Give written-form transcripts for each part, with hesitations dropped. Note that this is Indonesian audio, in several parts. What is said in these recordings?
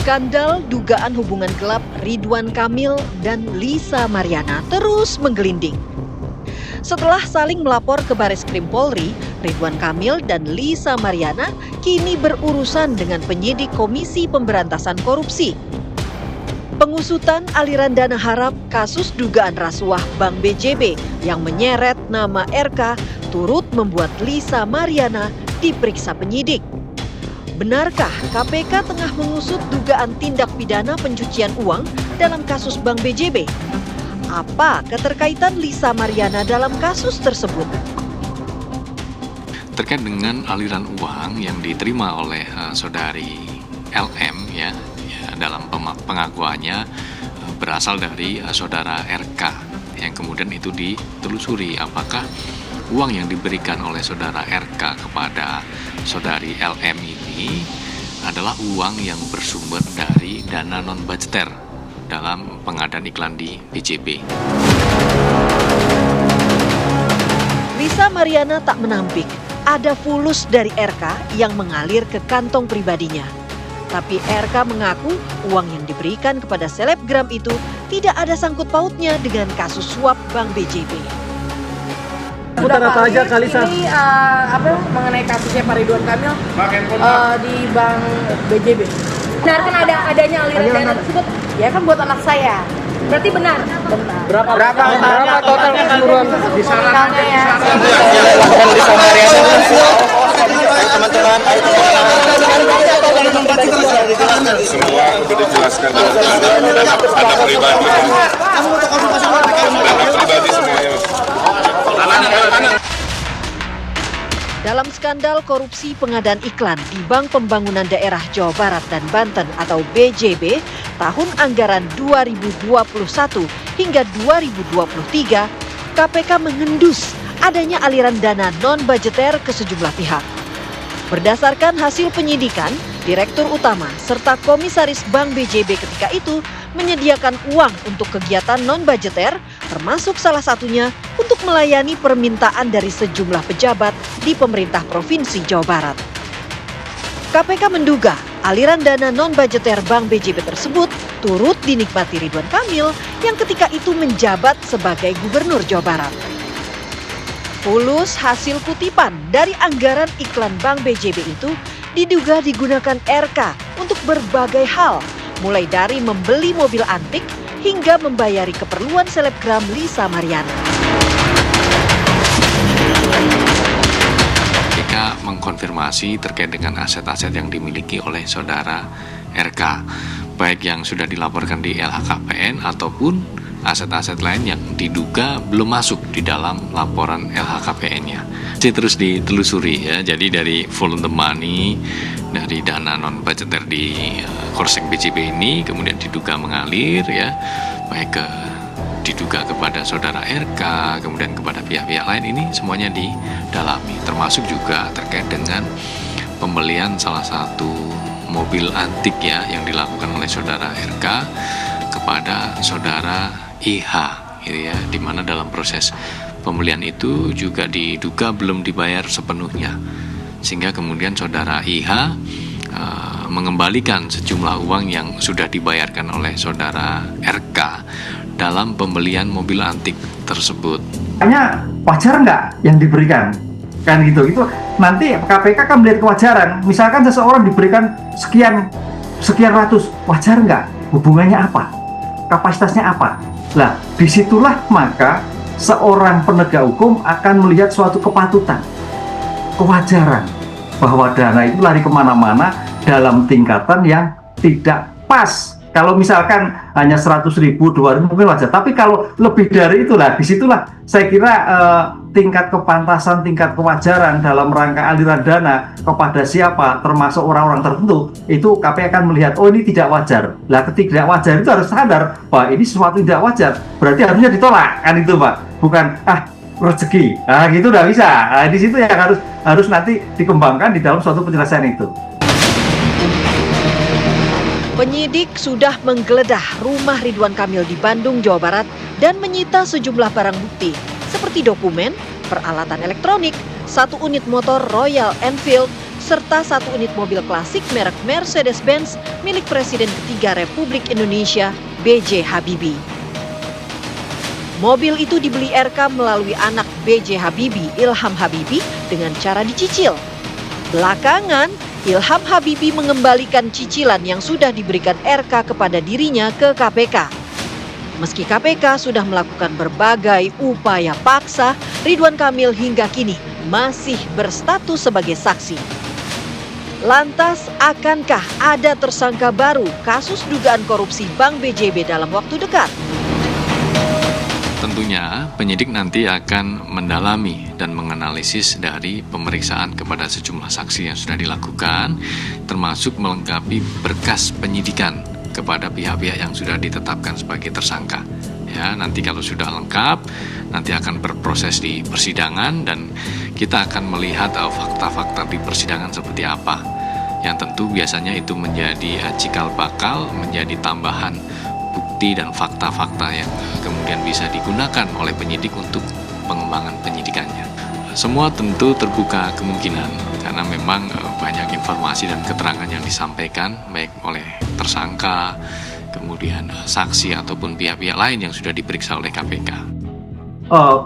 Skandal dugaan hubungan gelap Ridwan Kamil dan Lisa Mariana terus menggelinding. Setelah saling melapor ke Bareskrim Polri, Ridwan Kamil dan Lisa Mariana kini berurusan dengan penyidik Komisi Pemberantasan Korupsi. Pengusutan aliran dana harap kasus dugaan rasuah Bank BJB yang menyeret nama RK turut membuat Lisa Mariana diperiksa penyidik. Benarkah KPK tengah mengusut dugaan tindak pidana pencucian uang dalam kasus Bank BJB? Apa keterkaitan Lisa Mariana dalam kasus tersebut? Terkait dengan aliran uang yang diterima oleh saudari LM ya dalam pengakuannya berasal dari saudara RK yang kemudian itu ditelusuri apakah uang yang diberikan oleh saudara RK kepada saudari LM ini adalah uang yang bersumber dari dana non-budgeter dalam pengadaan iklan di BJB. Lisa Mariana tak menampik ada fulus dari RK yang mengalir ke kantong pribadinya. Tapi RK mengaku uang yang diberikan kepada selebgram itu tidak ada sangkut pautnya dengan kasus suap Bank BJB. Putar apa aja kali ini mengenai kasusnya Pak Ridwan Kamil di Bank BJB. Benar kan adanya aliran dana tersebut? Ya kan buat anak saya. Berarti benar. Berapa total keseluruhan di sana? Teman-teman, semua sudah dijelaskan dana pribadi semuanya. Dalam skandal korupsi pengadaan iklan di Bank Pembangunan Daerah Jawa Barat dan Banten atau BJB tahun anggaran 2021 hingga 2023, KPK mengendus adanya aliran dana non-budgeter ke sejumlah pihak. Berdasarkan hasil penyidikan, Direktur Utama serta Komisaris Bank BJB ketika itu menyediakan uang untuk kegiatan non-budgeter, termasuk salah satunya untuk melayani permintaan dari sejumlah pejabat di pemerintah Provinsi Jawa Barat. KPK menduga aliran dana non-budgeter Bank BJB tersebut turut dinikmati Ridwan Kamil yang ketika itu menjabat sebagai Gubernur Jawa Barat. Fulus hasil kutipan dari anggaran iklan Bank BJB itu diduga digunakan RK untuk berbagai hal, mulai dari membeli mobil antik hingga membayari keperluan selebgram Lisa Mariana. KPK mengkonfirmasi terkait dengan aset-aset yang dimiliki oleh saudara RK, baik yang sudah dilaporkan di LHKPN ataupun aset-aset lain yang diduga belum masuk di dalam laporan LHKPN-nya. Terus ditelusuri ya, jadi dari volume money, dari dana non-budgeter di Korsek BJB ini kemudian diduga mengalir ya, baik diduga kepada saudara RK, kemudian kepada pihak-pihak lain, ini semuanya didalami, termasuk juga terkait dengan pembelian salah satu mobil antik ya yang dilakukan oleh saudara RK kepada saudara IH gitu ya, di mana dalam proses pembelian itu juga diduga belum dibayar sepenuhnya, sehingga kemudian saudara IH mengembalikan sejumlah uang yang sudah dibayarkan oleh saudara RK dalam pembelian mobil antik tersebut. Hanya wajar nggak yang diberikan? Kan gitu, itu nanti KPK kan melihat kewajaran. Misalkan seseorang diberikan sekian ratus, wajar nggak? Hubungannya apa? Kapasitasnya apa? Nah, disitulah maka seorang penegak hukum akan melihat suatu kepatutan, kewajaran, bahwa dana itu lari kemana-mana dalam tingkatan yang tidak pas. Kalau misalkan hanya 100.000, 200.000 mungkin wajar. Tapi kalau lebih dari itulah, disitulah saya kira tingkat kepantasan, tingkat kewajaran dalam rangka aliran dana kepada siapa, termasuk orang-orang tertentu, itu KPK akan melihat, oh ini tidak wajar. Lah ketika tidak wajar itu harus sadar bahwa ini sesuatu tidak wajar. Berarti harusnya ditolak, kan itu Pak. Bukan, rezeki. Nah gitu udah bisa. Nah, di situ yang harus nanti dikembangkan di dalam suatu penjelasan itu. Penyidik sudah menggeledah rumah Ridwan Kamil di Bandung, Jawa Barat dan menyita sejumlah barang bukti seperti dokumen, peralatan elektronik, 1 unit motor Royal Enfield, serta 1 unit mobil klasik merek Mercedes-Benz milik Presiden ketiga Republik Indonesia, B.J. Habibie. Mobil itu dibeli RK melalui anak B.J. Habibie, Ilham Habibie, dengan cara dicicil. Belakangan, Ilham Habibie mengembalikan cicilan yang sudah diberikan RK kepada dirinya ke KPK. Meski KPK sudah melakukan berbagai upaya paksa, Ridwan Kamil hingga kini masih berstatus sebagai saksi. Lantas, akankah ada tersangka baru kasus dugaan korupsi Bank BJB dalam waktu dekat? Tentunya penyidik nanti akan mendalami dan menganalisis dari pemeriksaan kepada sejumlah saksi yang sudah dilakukan, termasuk melengkapi berkas penyidikan kepada pihak-pihak yang sudah ditetapkan sebagai tersangka. Ya, nanti kalau sudah lengkap, nanti akan berproses di persidangan dan kita akan melihat fakta-fakta di persidangan seperti apa. Yang tentu biasanya itu menjadi cikal bakal, menjadi tambahan bukti dan fakta-fakta yang kemudian bisa digunakan oleh penyidik untuk pengembangan penyidikannya. Semua tentu terbuka kemungkinan karena memang banyak informasi dan keterangan yang disampaikan baik oleh tersangka, kemudian saksi ataupun pihak-pihak lain yang sudah diperiksa oleh KPK.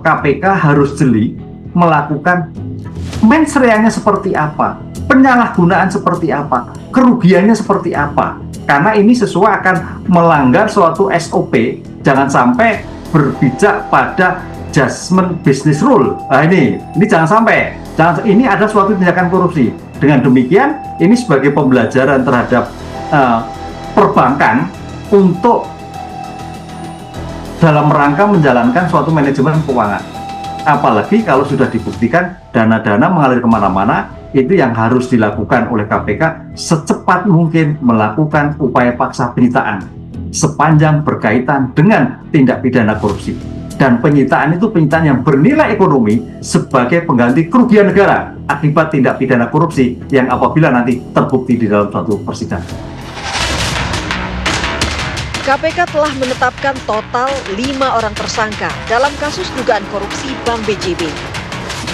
KPK harus jeli melakukan mensreanya seperti apa, penyalahgunaan seperti apa, kerugiannya seperti apa. Karena ini sesuai akan melanggar suatu SOP, jangan sampai berpijak pada judgment business rule. Nah ini jangan sampai. Ini ada suatu tindakan korupsi. Dengan demikian, ini sebagai pembelajaran terhadap perbankan untuk dalam rangka menjalankan suatu manajemen keuangan. Apalagi kalau sudah dibuktikan dana-dana mengalir kemana-mana, itu yang harus dilakukan oleh KPK secepat mungkin melakukan upaya paksa penyitaan sepanjang berkaitan dengan tindak pidana korupsi. Dan penyitaan itu penyitaan yang bernilai ekonomi sebagai pengganti kerugian negara akibat tindak pidana korupsi yang apabila nanti terbukti di dalam suatu persidangan. KPK telah menetapkan total 5 orang tersangka dalam kasus dugaan korupsi Bank BJB.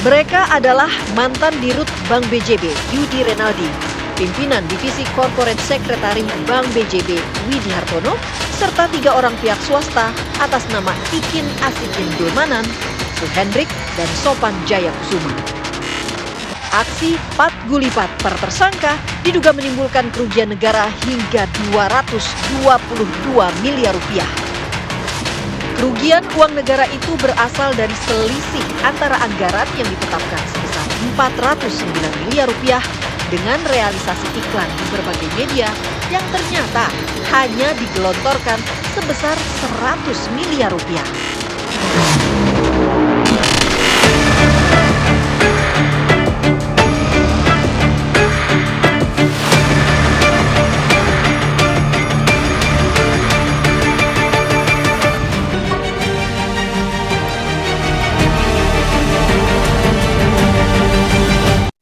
Mereka adalah mantan Dirut Bank BJB, Yudi Renaldi, pimpinan Divisi Corporate Secretary Bank BJB, Widi Hartono, serta 3 orang pihak swasta atas nama Ikin Asikin Dulmanan, Suhendrik, dan Sopan Jayakusuma. Aksi Pat Gulipat per tersangka diduga menimbulkan kerugian negara hingga 222 miliar rupiah. Kerugian uang negara itu berasal dari selisih antara anggaran yang ditetapkan sebesar 409 miliar rupiah dengan realisasi iklan di berbagai media yang ternyata hanya digelontorkan sebesar 100 miliar rupiah.